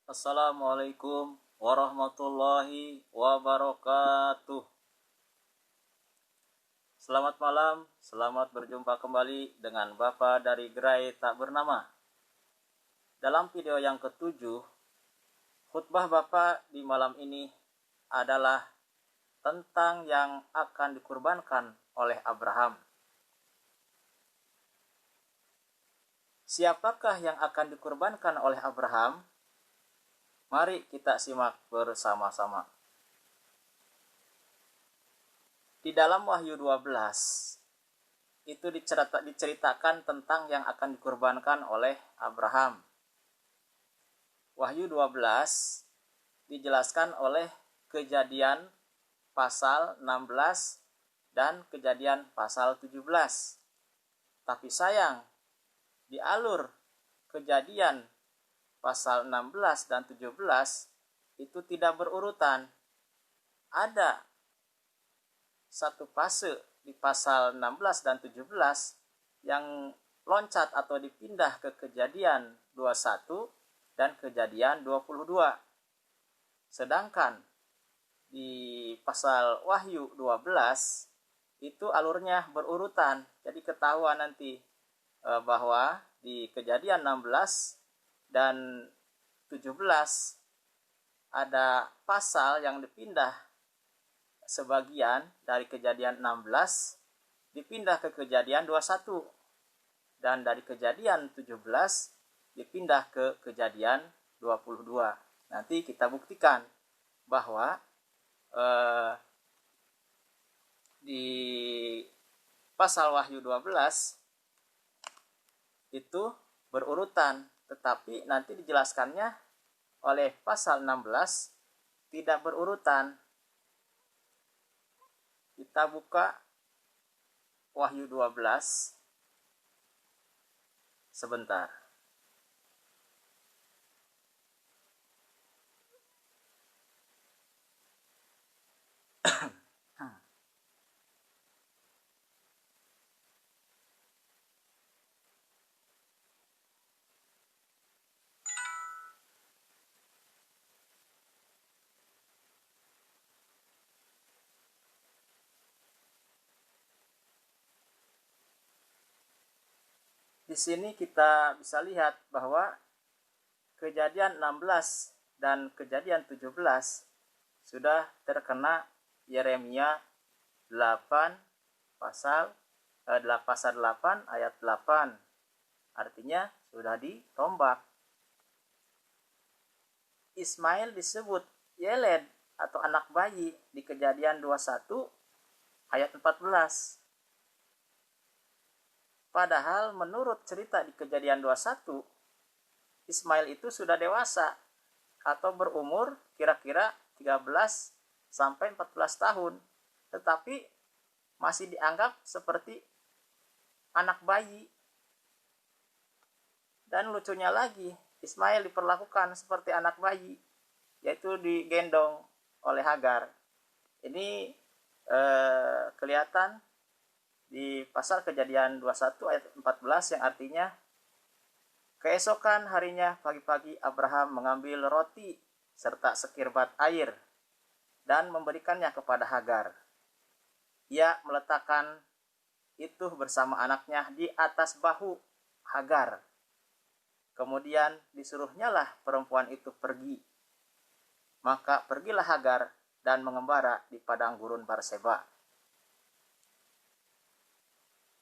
Assalamualaikum warahmatullahi wabarakatuh. Selamat malam, selamat berjumpa kembali dengan Bapak dari Gerai Tak Bernama. Dalam video yang ketujuh, khutbah Bapak di malam ini adalah tentang yang akan dikurbankan oleh Abraham. Siapakah yang akan dikurbankan oleh Abraham? Mari kita simak bersama-sama. Di dalam Wahyu 12 itu diceritakan tentang yang akan dikurbankan oleh Abraham. Wahyu 12 dijelaskan oleh Kejadian pasal 16 dan Kejadian pasal 17. Tapi sayang, di alur Kejadian pasal 16 dan 17 itu tidak berurutan. Ada satu fase di pasal 16 dan 17 yang loncat atau dipindah ke Kejadian 21 dan Kejadian 22. Sedangkan di pasal Wahyu 12 itu alurnya berurutan. Jadi ketahuan nanti bahwa di Kejadian 16 dan 17 ada pasal yang dipindah sebagian dari Kejadian 16 dipindah ke Kejadian 21 dan dari Kejadian 17 dipindah ke Kejadian 22. Nanti kita buktikan bahwa di pasal Wahyu 12 itu berurutan, tetapi nanti dijelaskannya oleh pasal 16 tidak berurutan. Kita buka Wahyu 12 sebentar. Di sini kita bisa lihat bahwa Kejadian 16 dan Kejadian 17 sudah terkena Yeremia 8 pasal 8 ayat 8. Artinya sudah ditombak. Ismail disebut Yeled atau anak bayi di Kejadian 21 ayat 14. Padahal menurut cerita di Kejadian 21, Ismail itu sudah dewasa atau berumur kira-kira 13 sampai 14 tahun, tetapi masih dianggap seperti anak bayi. Dan lucunya lagi, Ismail diperlakukan seperti anak bayi, yaitu digendong oleh Hagar. Ini kelihatan di pasal Kejadian 21 ayat 14 yang artinya, keesokan harinya pagi-pagi Abraham mengambil roti serta sekirbat air dan memberikannya kepada Hagar. Ia meletakkan itu bersama anaknya di atas bahu Hagar. Kemudian disuruhnyalah perempuan itu pergi. Maka pergilah Hagar dan mengembara di padang gurun Barseba.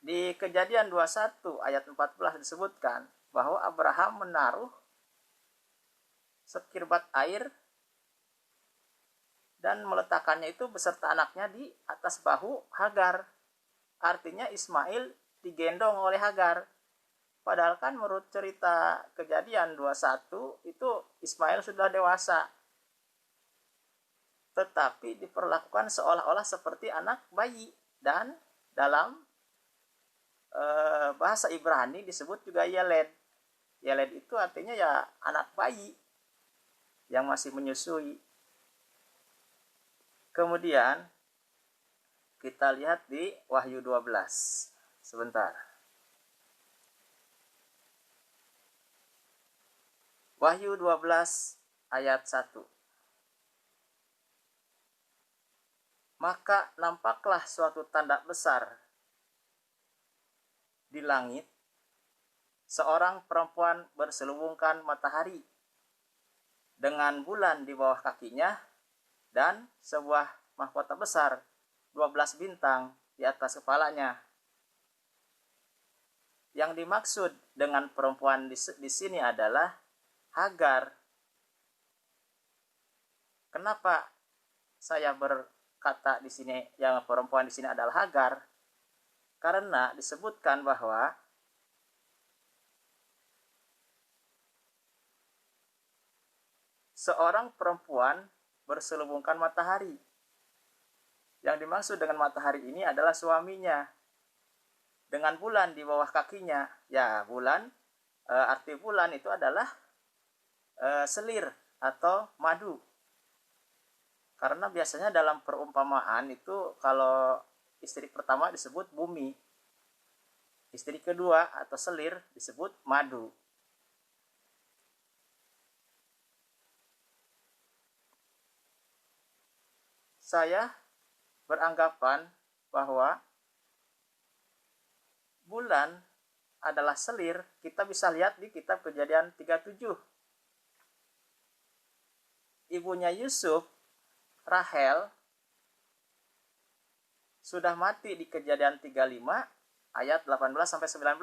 Di Kejadian 21 ayat 14 disebutkan bahwa Abraham menaruh sekirbat air dan meletakkannya itu beserta anaknya di atas bahu Hagar. Artinya Ismail digendong oleh Hagar. Padahal kan menurut cerita Kejadian 21 itu Ismail sudah dewasa. Tetapi diperlakukan seolah-olah seperti anak bayi. Dan dalam bahasa Ibrani disebut juga Yeled. Yeled itu artinya ya anak bayi yang masih menyusui. Kemudian kita lihat di Wahyu 12. Sebentar. Wahyu 12 ayat 1. Maka nampaklah suatu tanda besar di langit, seorang perempuan berselubungkan matahari dengan bulan di bawah kakinya dan sebuah mahkota besar 12 bintang di atas kepalanya. Yang dimaksud dengan perempuan di sini adalah Hagar. Kenapa saya berkata di sini yang perempuan di sini adalah Hagar? Karena disebutkan bahwa seorang perempuan berselubungkan matahari. Yang dimaksud dengan matahari ini adalah suaminya. Dengan bulan di bawah kakinya. Ya, bulan, arti bulan itu adalah selir atau madu. Karena biasanya dalam perumpamaan itu kalau istri pertama disebut bumi, istri kedua atau selir disebut madu. Saya beranggapan bahwa bulan adalah selir. Kita bisa lihat di kitab Kejadian 37. Ibunya Yusuf, Rahel, sudah mati di Kejadian 35 ayat 18-19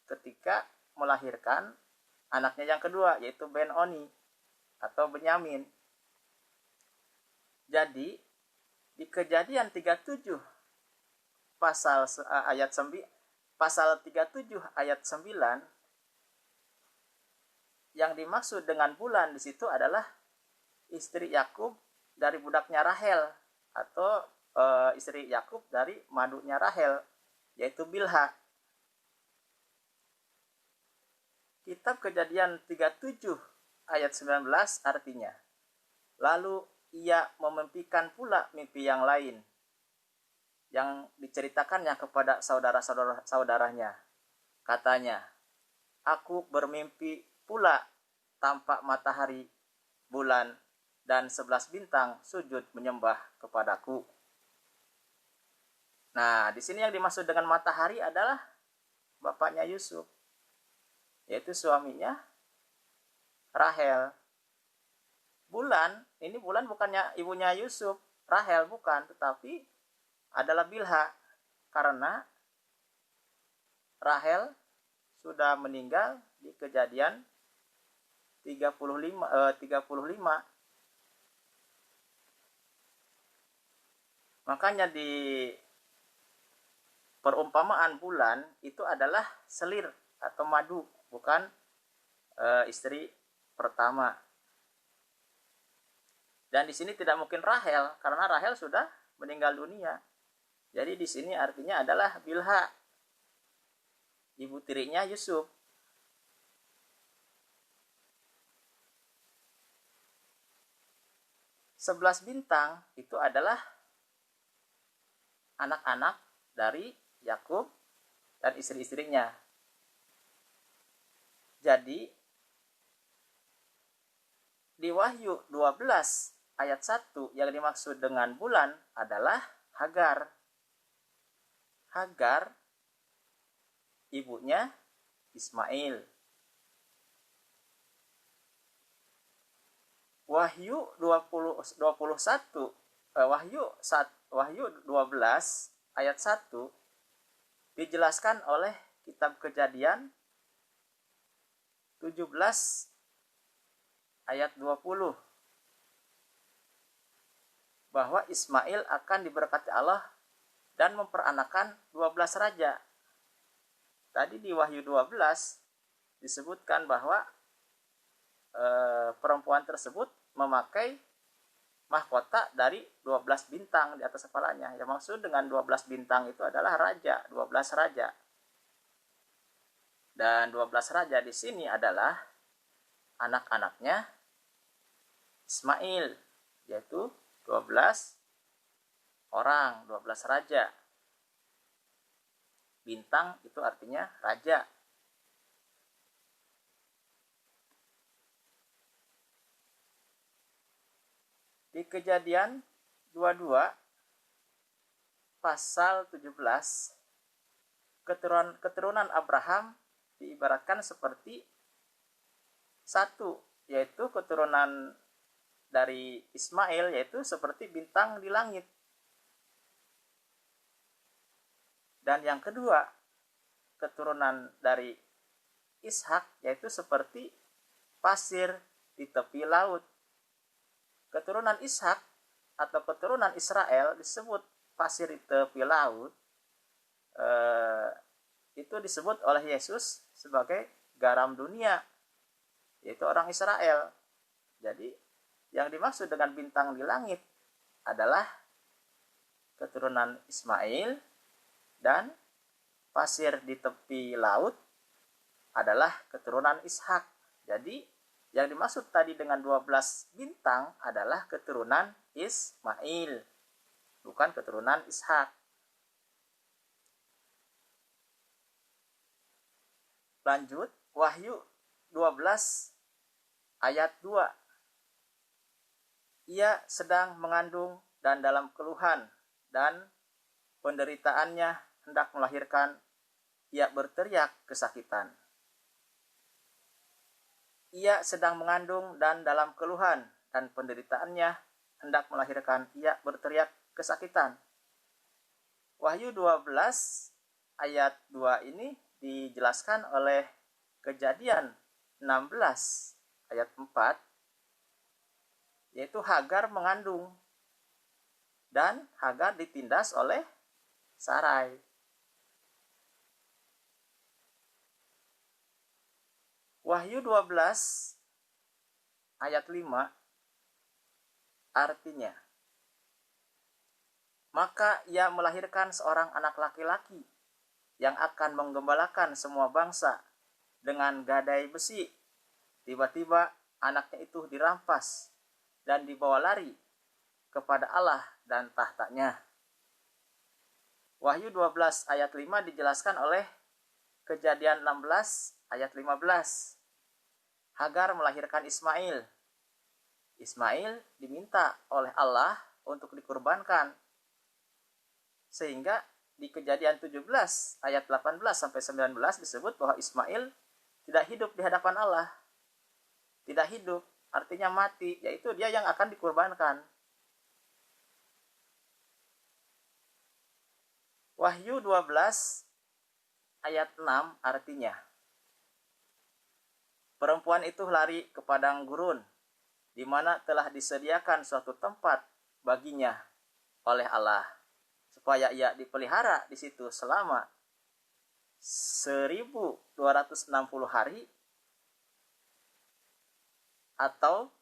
ketika melahirkan anaknya yang kedua, yaitu Ben-Oni atau Benyamin. Jadi di Kejadian 37 pasal 37 ayat 9, yang dimaksud dengan bulan di situ adalah istri Yakub dari budaknya Rahel atau istri Yakub dari madunya Rahel, yaitu Bilha. Kitab Kejadian 37 ayat 19 artinya, lalu ia memimpikan pula mimpi yang lain yang diceritakannya kepada saudara-saudaranya. Katanya, aku bermimpi pula tampak matahari, bulan, dan 11 bintang sujud menyembah kepadaku. Nah, di sini yang dimaksud dengan matahari adalah bapaknya Yusuf, yaitu suaminya Rahel. Bulan, ini bulan bukannya ibunya Yusuf, Rahel bukan, tetapi adalah Bilha. Karena Rahel sudah meninggal di Kejadian 35. Makanya di perumpamaan bulan itu adalah selir atau madu, bukan istri pertama. Dan di sini tidak mungkin Rahel, karena Rahel sudah meninggal dunia. Jadi di sini artinya adalah Bilha, ibu tirinya Yusuf. Sebelas bintang itu adalah anak-anak dari Yakub dan istri-istrinya. Jadi di Wahyu 12 ayat 1 yang dimaksud dengan bulan adalah Hagar. Hagar ibunya Ismail. Wahyu 12 ayat 1 dijelaskan oleh kitab Kejadian 17 ayat 20 bahwa Ismail akan diberkati Allah dan memperanakan 12 raja. Tadi di Wahyu 12 disebutkan bahwa perempuan tersebut memakai mahkota dari 12 bintang di atas kepalanya. Yang maksud dengan 12 bintang itu adalah raja, 12 raja. Dan 12 raja di sini adalah anak-anaknya Ismail, yaitu 12 orang, 12 raja. Bintang itu artinya raja. Di Kejadian 22 pasal 17, keturunan Abraham diibaratkan seperti satu, yaitu keturunan dari Ismail, yaitu seperti bintang di langit. Dan yang kedua, keturunan dari Ishak, yaitu seperti pasir di tepi laut. Keturunan Ishak atau keturunan Israel disebut pasir di tepi laut, itu disebut oleh Yesus sebagai garam dunia, yaitu orang Israel. Jadi yang dimaksud dengan bintang di langit adalah keturunan Ismail, dan pasir di tepi laut adalah keturunan Ishak. Jadi yang dimaksud tadi dengan 12 bintang adalah keturunan Ismail, bukan keturunan Ishak. Lanjut, Wahyu 12 ayat 2. Ia sedang mengandung dan dalam keluhan, dan penderitaannya hendak melahirkan, ia berteriak kesakitan. Ia sedang mengandung dan dalam keluhan, dan penderitaannya hendak melahirkan, ia berteriak kesakitan. Wahyu 12 ayat 2 ini dijelaskan oleh Kejadian 16 ayat 4, yaitu Hagar mengandung, dan Hagar ditindas oleh Sarai. Wahyu 12 ayat 5 artinya, maka ia melahirkan seorang anak laki-laki yang akan menggembalakan semua bangsa dengan gadai besi. Tiba-tiba anaknya itu dirampas dan dibawa lari kepada Allah dan tahtanya. Wahyu 12 ayat 5 dijelaskan oleh Kejadian 16 ayat 15. Hagar melahirkan Ismail. Ismail diminta oleh Allah untuk dikurbankan. Sehingga di Kejadian 17 ayat 18 sampai 19 disebut bahwa Ismail tidak hidup di hadapan Allah. Tidak hidup artinya mati, yaitu dia yang akan dikurbankan. Wahyu 12 ayat 6 artinya, perempuan itu lari ke padang gurun, di mana telah disediakan suatu tempat baginya oleh Allah, supaya ia dipelihara di situ selama 1260 hari atau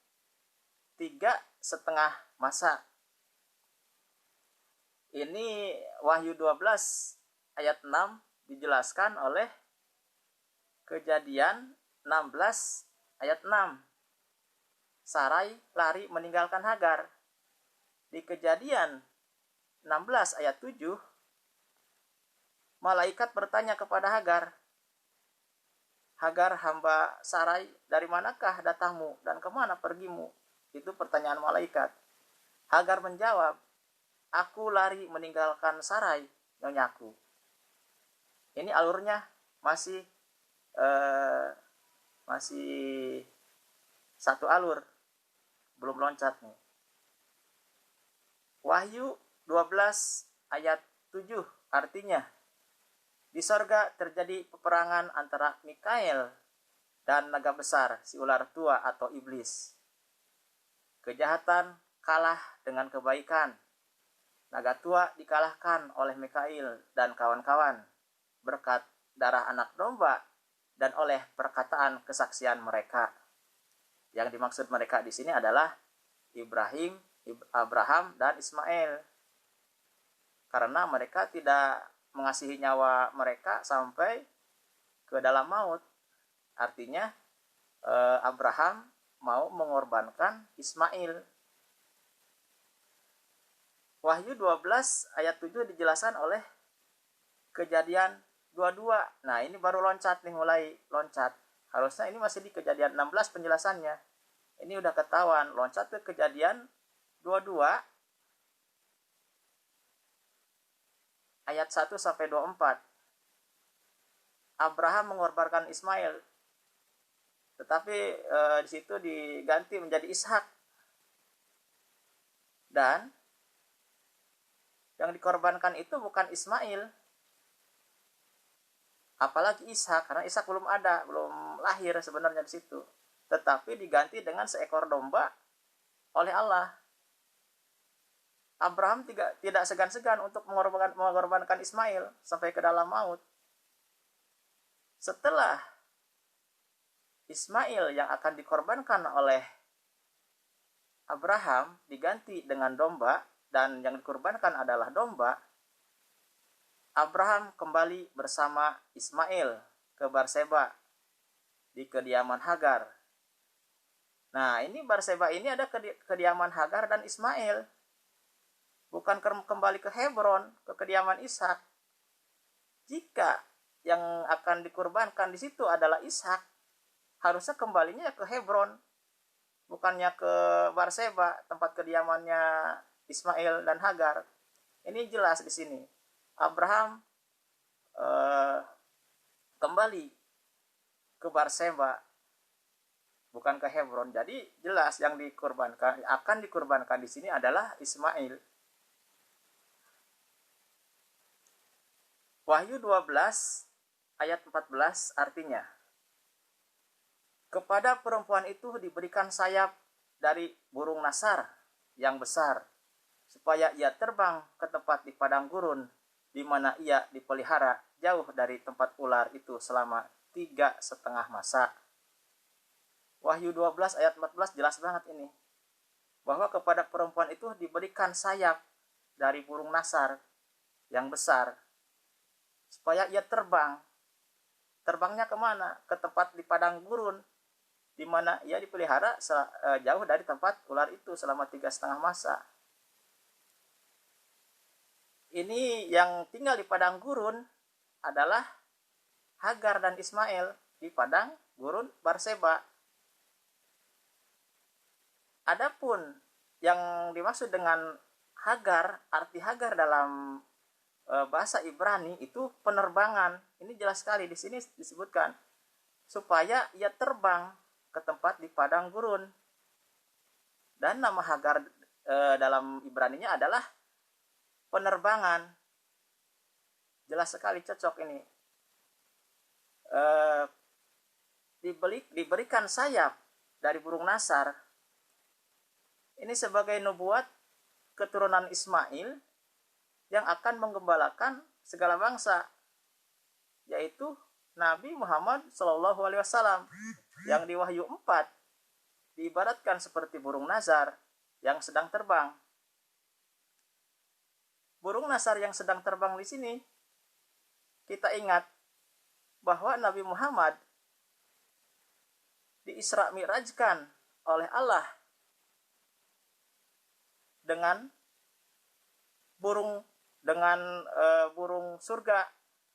3,5 masa. Ini Wahyu 12 ayat 6 dijelaskan oleh Kejadian 16 ayat 6. Sarai lari meninggalkan Hagar. Di Kejadian 16 ayat 7, malaikat bertanya kepada Hagar, Hagar hamba Sarai, dari manakah datangmu dan kemana pergimu? Itu pertanyaan malaikat. Hagar menjawab, aku lari meninggalkan Sarai, nyonyaku. Ini alurnya masih satu alur, belum loncat nih. Wahyu 12 ayat 7 artinya, di sorga terjadi peperangan antara Mikael dan naga besar, si ular tua atau iblis. Kejahatan kalah dengan kebaikan. Naga tua dikalahkan oleh Mikael dan kawan-kawan berkat darah anak domba dan oleh perkataan kesaksian mereka. Yang dimaksud mereka di sini adalah Abraham dan Ismail. Karena mereka tidak mengasihi nyawa mereka sampai ke dalam maut. Artinya Abraham mau mengorbankan Ismail. Wahyu 12 ayat 7 dijelaskan oleh Kejadian 22. Nah, ini baru loncat nih, mulai loncat. Harusnya ini masih di Kejadian 16 penjelasannya. Ini udah ketahuan, loncat ke Kejadian 22 ayat 1 sampai 24. Abraham mengorbankan Ismail, tetapi di situ diganti menjadi Ishak. Dan yang dikorbankan itu bukan Ismail, apalagi Ishak, karena Ishak belum ada, belum lahir sebenarnya di situ. Tetapi diganti dengan seekor domba oleh Allah. Abraham tidak segan-segan untuk mengorbankan Ismail sampai ke dalam maut. Setelah Ismail yang akan dikorbankan oleh Abraham diganti dengan domba, dan yang dikorbankan adalah domba, Abraham kembali bersama Ismail ke Berseba di kediaman Hagar. Nah, ini Berseba ini ada kediaman Hagar dan Ismail. Bukan kembali ke Hebron, ke kediaman Ishak. Jika yang akan dikurbankan di situ adalah Ishak, harusnya kembalinya ke Hebron, bukannya ke Berseba, tempat kediamannya Ismail dan Hagar. Ini jelas di sini. Abraham kembali ke Berseba, bukan ke Hebron. Jadi jelas yang akan dikurbankan di sini adalah Ismail. Wahyu 12 ayat 14 artinya, kepada perempuan itu diberikan sayap dari burung nasar yang besar, supaya ia terbang ke tempat di padang gurun, di mana ia dipelihara jauh dari tempat ular itu selama 3,5 masa. Wahyu 12 ayat 14 jelas banget ini, bahwa kepada perempuan itu diberikan sayap dari burung nasar yang besar, supaya ia terbang. Terbangnya kemana? Ke tempat di padang gurun, di mana ia dipelihara jauh dari tempat ular itu selama 3,5 masa. Ini yang tinggal di padang gurun adalah Hagar dan Ismail di padang gurun Berseba. Adapun yang dimaksud dengan Hagar, arti Hagar dalam bahasa Ibrani itu penerbangan. Ini jelas sekali di sini disebutkan supaya ia terbang ke tempat di padang gurun. Dan nama Hagar dalam Ibraninya adalah penerbangan. Jelas sekali, cocok ini. Diberikan sayap dari burung nasar. Ini sebagai nubuat keturunan Ismail yang akan menggembalakan segala bangsa, yaitu Nabi Muhammad SAW, yang di Wahyu 4 diibaratkan seperti burung nasar yang sedang terbang. Burung nasar yang sedang terbang di sini, kita ingat bahwa Nabi Muhammad di-Isra Mi'rajkan oleh Allah dengan burung surga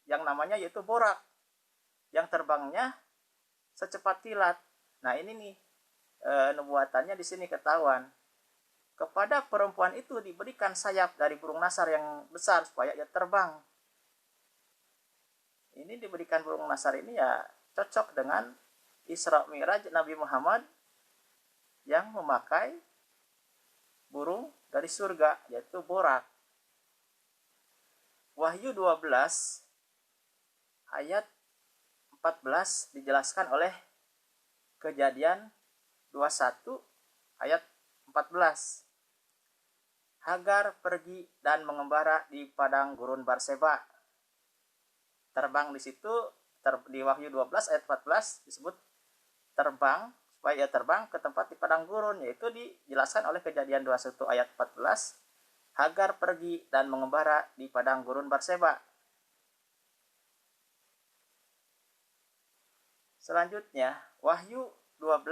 yang namanya yaitu Borak, yang terbangnya secepat kilat. Nah, ini nih nubuatannya di sini ketahuan. Kepada perempuan itu diberikan sayap dari burung nasar yang besar supaya ia terbang. Ini diberikan burung nasar ini ya cocok dengan Isra Mi'raj Nabi Muhammad yang memakai burung dari surga yaitu Borak. Wahyu 12 ayat 14 dijelaskan oleh Kejadian 21 ayat 14. Hagar pergi dan mengembara di padang gurun Berseba. Terbang di situ di Wahyu 12 ayat 14 disebut terbang, supaya ia terbang ke tempat di padang gurun, yaitu dijelaskan oleh Kejadian 21 ayat 14. Hagar pergi dan mengembara di padang gurun Berseba. Selanjutnya, Wahyu 12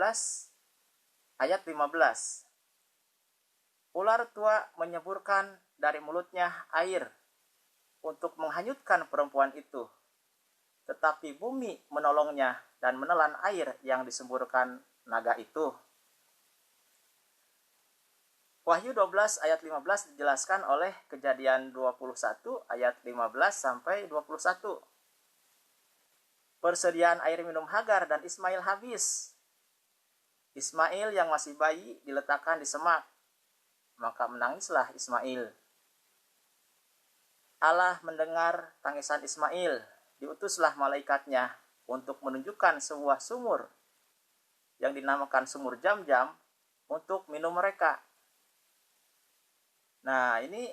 ayat 15. Ular tua menyeburkan dari mulutnya air untuk menghanyutkan perempuan itu, tetapi bumi menolongnya dan menelan air yang disemburkan naga itu. Wahyu 12 ayat 15 dijelaskan oleh Kejadian 21 ayat 15 sampai 21. Persediaan air minum Hagar dan Ismail habis. Ismail yang masih bayi diletakkan di semak, maka menangislah Ismail. Allah mendengar tangisan Ismail, diutuslah malaikatnya untuk menunjukkan sebuah sumur yang dinamakan sumur Jam-Jam untuk minum mereka. Nah, ini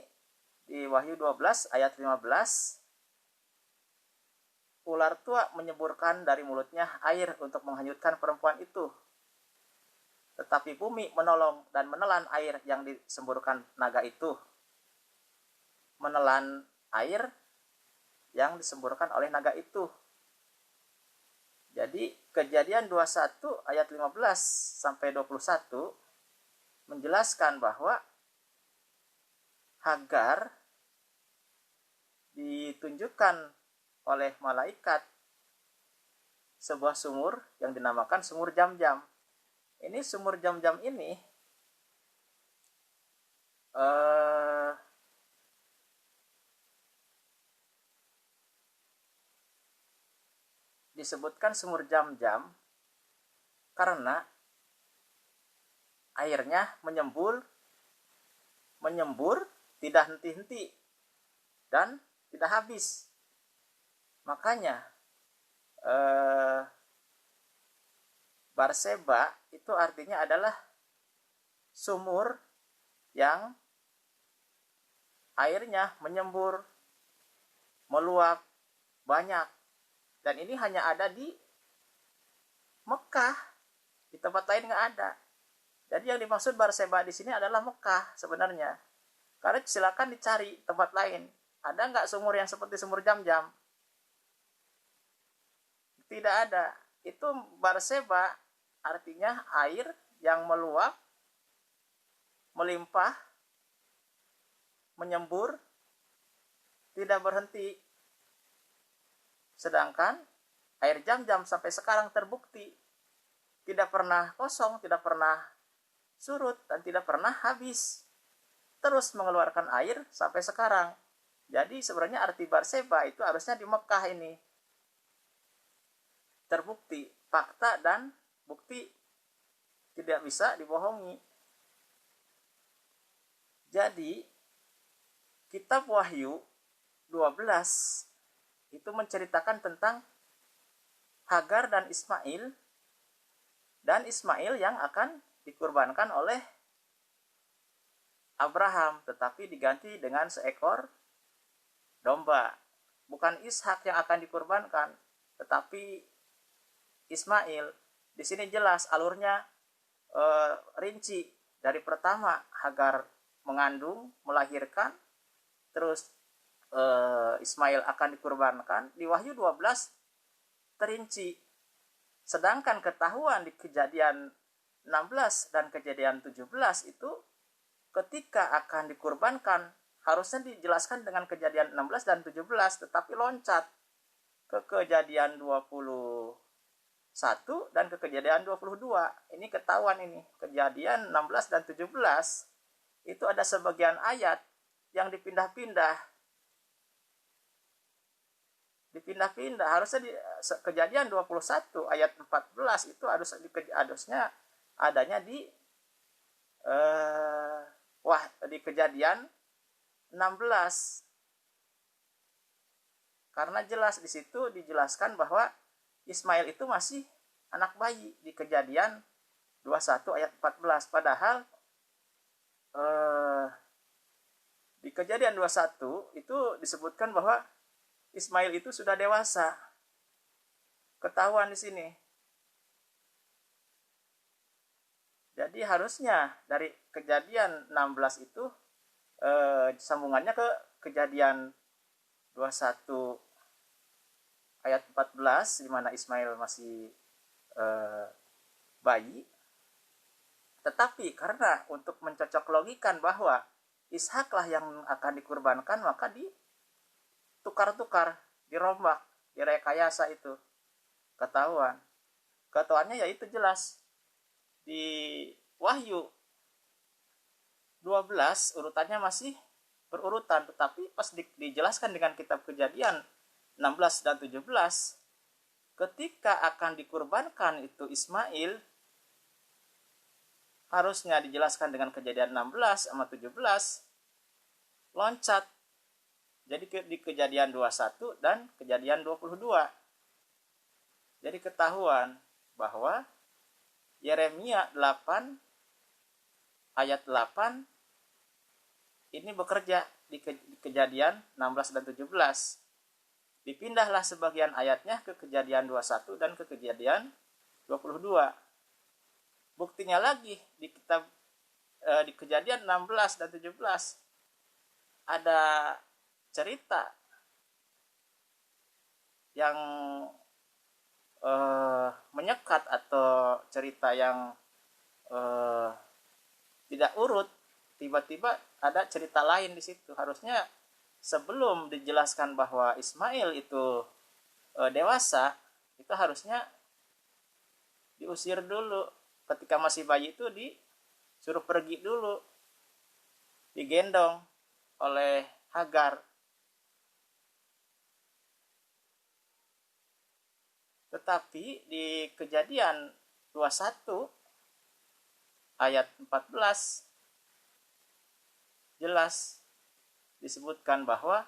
di Wahyu 12 ayat 15, ular tua menyeburkan dari mulutnya air untuk menghanyutkan perempuan itu. Tetapi bumi menolong dan menelan air yang disemburkan naga itu. Menelan air yang disemburkan oleh naga itu. Jadi Kejadian 21 ayat 15 sampai 21 menjelaskan bahwa Hagar ditunjukkan oleh malaikat sebuah sumur yang dinamakan sumur Jam-Jam. Ini sumur Jam-Jam ini disebutkan sumur Jam-Jam karena airnya menyembur, tidak henti-henti dan tidak habis. Makanya Barseba itu artinya adalah sumur yang airnya menyembur, meluap banyak. Dan ini hanya ada di Mekah, di tempat lain nggak ada. Jadi yang dimaksud Barseba di sini adalah Mekah sebenarnya. Karena silakan dicari tempat lain. Ada nggak sumur yang seperti sumur Jam-Jam? Tidak ada. Itu Barseba artinya air yang meluap, melimpah, menyembur, tidak berhenti. Sedangkan air Jam-Jam sampai sekarang terbukti tidak pernah kosong, tidak pernah surut, dan tidak pernah habis. Terus mengeluarkan air sampai sekarang. Jadi sebenarnya arti Barseba itu harusnya di Mekah ini. Terbukti, fakta dan bukti tidak bisa dibohongi. Jadi kitab Wahyu 12 itu menceritakan tentang Hagar dan Ismail yang akan dikurbankan oleh Abraham, tetapi diganti dengan seekor domba. Bukan Ishak yang akan dikurbankan, tetapi Ismail. Di sini jelas alurnya rinci. Dari pertama Hagar mengandung, melahirkan, terus Ismail akan dikurbankan. Di Wahyu 12 terinci. Sedangkan ketahuan di Kejadian 16 dan Kejadian 17 itu ketika akan dikurbankan harusnya dijelaskan dengan Kejadian 16 dan 17, tetapi loncat ke Kejadian 21 dan ke Kejadian 22. Ini ketahuan ini. Kejadian 16 dan 17 itu ada sebagian ayat yang dipindah-pindah. Harusnya di Kejadian 21 ayat 14 itu harusnya adanya di di Kejadian 16. Karena jelas di situ dijelaskan bahwa Ismail itu masih anak bayi di Kejadian 21 ayat 14. Padahal di Kejadian 21 itu disebutkan bahwa Ismail itu sudah dewasa. Ketahuan di sini. Jadi harusnya dari Kejadian 16 itu sambungannya ke Kejadian 21 ayat 14 di mana Ismail masih bayi. Tetapi karena untuk mencocok logikan bahwa Ishaklah yang akan dikurbankan, maka ditukar-tukar, dirombak, direkayasa itu. Ketahuannya yaitu jelas di Wahyu 12 urutannya masih berurutan, tetapi pas dijelaskan dengan kitab Kejadian 16 dan 17, ketika akan dikurbankan itu Ismail, harusnya dijelaskan dengan Kejadian 16 sama 17, loncat. Jadi di Kejadian 21 dan Kejadian 22. Jadi ketahuan bahwa Yeremia 8 ayat 8 ini bekerja di Kejadian 16 dan 17. Dipindahlah sebagian ayatnya ke Kejadian 21 dan ke Kejadian 22. Buktinya lagi di kitab di Kejadian 16 dan 17 ada cerita yang menyekat atau cerita yang tidak urut. Tiba-tiba ada cerita lain di situ. Harusnya sebelum dijelaskan bahwa Ismail itu dewasa, itu harusnya diusir dulu. Ketika masih bayi itu disuruh pergi dulu, digendong oleh Hagar. Tetapi di Kejadian 21 ayat 14 jelas disebutkan bahwa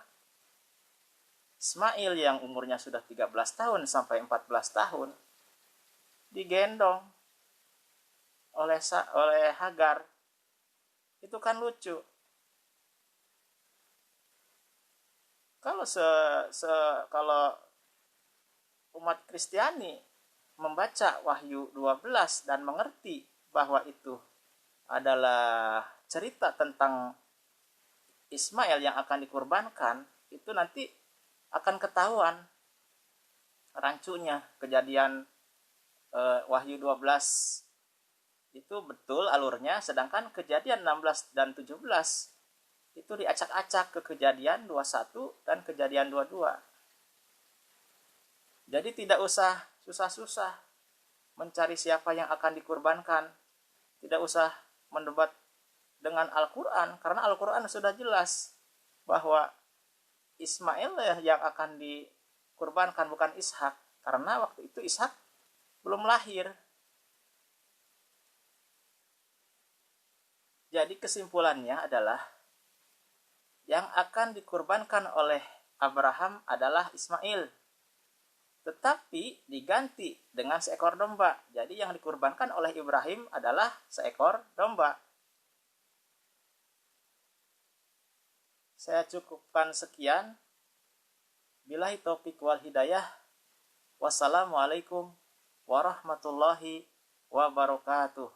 Ismail yang umurnya sudah 13 tahun sampai 14 tahun digendong oleh Hagar. Itu kan lucu. Kalau umat Kristiani membaca Wahyu 12 dan mengerti bahwa itu adalah cerita tentang Ismail yang akan dikurbankan, itu nanti akan ketahuan rancunya. Kejadian Wahyu 12 itu betul alurnya, sedangkan Kejadian 16 dan 17 itu diacak-acak ke Kejadian 21 dan Kejadian 22. Jadi tidak usah susah-susah mencari siapa yang akan dikurbankan. Tidak usah mendebat dengan Al-Quran, karena Al-Quran sudah jelas bahwa Ismail yang akan dikurbankan, bukan Ishak, karena waktu itu Ishak belum lahir. Jadi kesimpulannya adalah yang akan dikurbankan oleh Abraham adalah Ismail, tetapi diganti dengan seekor domba. Jadi yang dikurbankan oleh Ibrahim adalah seekor domba. Saya cukupkan sekian. Billahi taufiq wal hidayah. Wassalamualaikum warahmatullahi wabarakatuh.